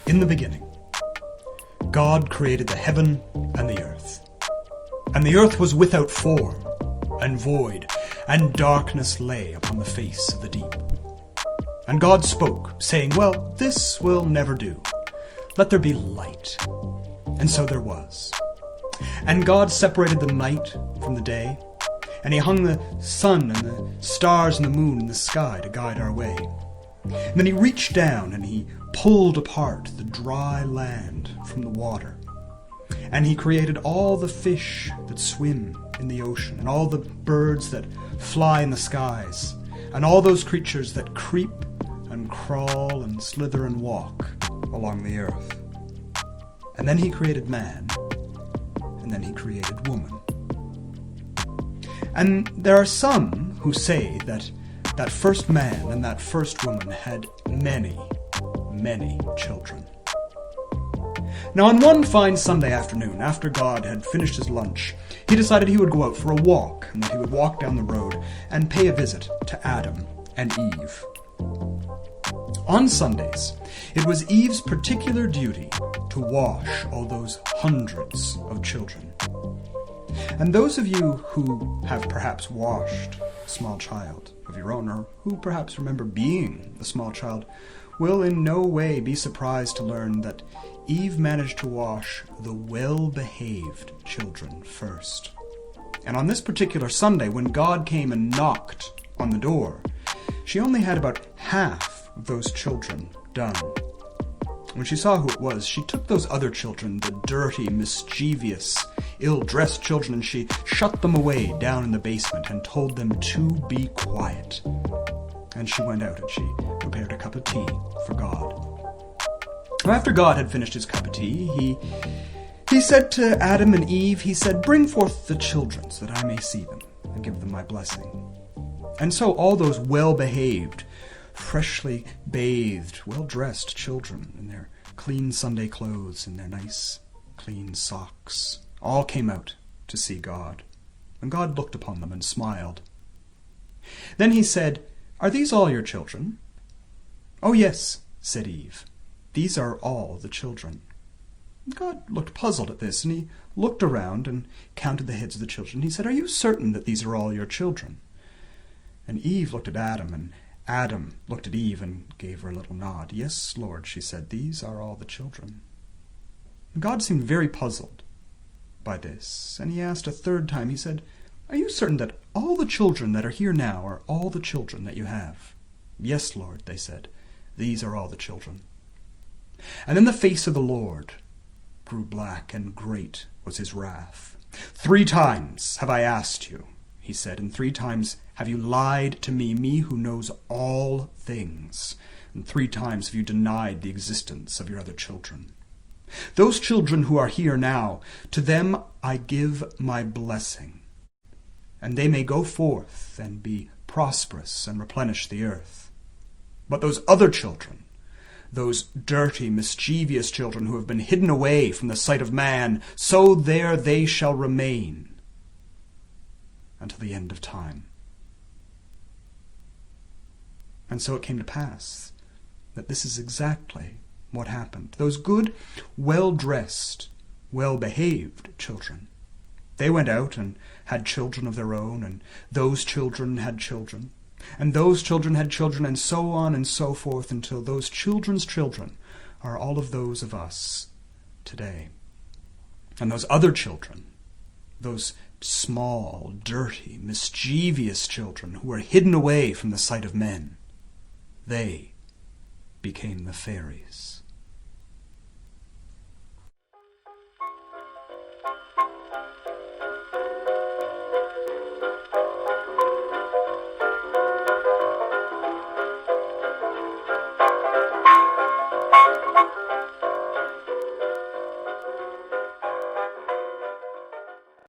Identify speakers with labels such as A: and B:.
A: In the beginning, God created the heaven and the earth. And the earth was without form and void, and darkness lay upon the face of the deep. And God spoke, saying, "Well, this will never do. Let there be light." And so there was. And God separated the night from the day, and he hung the sun and the stars and the moon in the sky to guide our way. And then he reached down and he pulled apart the dry land from the water. And he created all the fish that swim in the ocean, and all the birds that fly in the skies, and all those creatures that creep and crawl and slither and walk along the earth. And then he created man, and then he created woman. And there are some who say that that first man and that first woman had many, many children. Now, on one fine Sunday afternoon, after God had finished his lunch, he decided he would go out for a walk, and that he would walk down the road and pay a visit to Adam and Eve. On Sundays, it was Eve's particular duty to wash all those hundreds of children. And those of you who have perhaps washed a small child of your own, or who perhaps remember being a small child, will in no way be surprised to learn that Eve managed to wash the well-behaved children first. And on this particular Sunday, when God came and knocked on the door, she only had about half of those children done. When she saw who it was, she took those other children, the dirty, mischievous, ill-dressed children, and she shut them away down in the basement and told them to be quiet. And she went out and she prepared a cup of tea for God. Now, after God had finished his cup of tea, he said to Adam and Eve, he said, "Bring forth the children so that I may see them and give them my blessing." And so all those well-behaved, freshly bathed, well-dressed children in their clean Sunday clothes and their nice, clean socks all came out to see God. And God looked upon them and smiled. Then he said, "Are these all your children?" "Oh, yes," said Eve. "These are all the children." God looked puzzled at this, and he looked around and counted the heads of the children. He said, "Are you certain that these are all your children?" And Eve looked at Adam, and Adam looked at Eve and gave her a little nod. "Yes, Lord," she said, "these are all the children." And God seemed very puzzled by this, and he asked a third time, he said, "Are you certain that all the children that are here now are all the children that you have?" "Yes, Lord," they said, "these are all the children." And then the face of the Lord grew black, and great was his wrath. "3 times have I asked you," he said, "and 3 times have you lied to me who knows all things, and 3 times have you denied the existence of your other children. Those children who are here now, to them I give my blessing, and they may go forth and be prosperous and replenish the earth. But those other children, those dirty, mischievous children who have been hidden away from the sight of man, so there they shall remain until the end of time." And so it came to pass that this is exactly what happened. Those good, well-dressed, well-behaved children, they went out and had children of their own, and those children had children, and those children had children, and so on and so forth, until those children's children are all of those of us today. And those other children, those small, dirty, mischievous children who were hidden away from the sight of men, they became the fairies.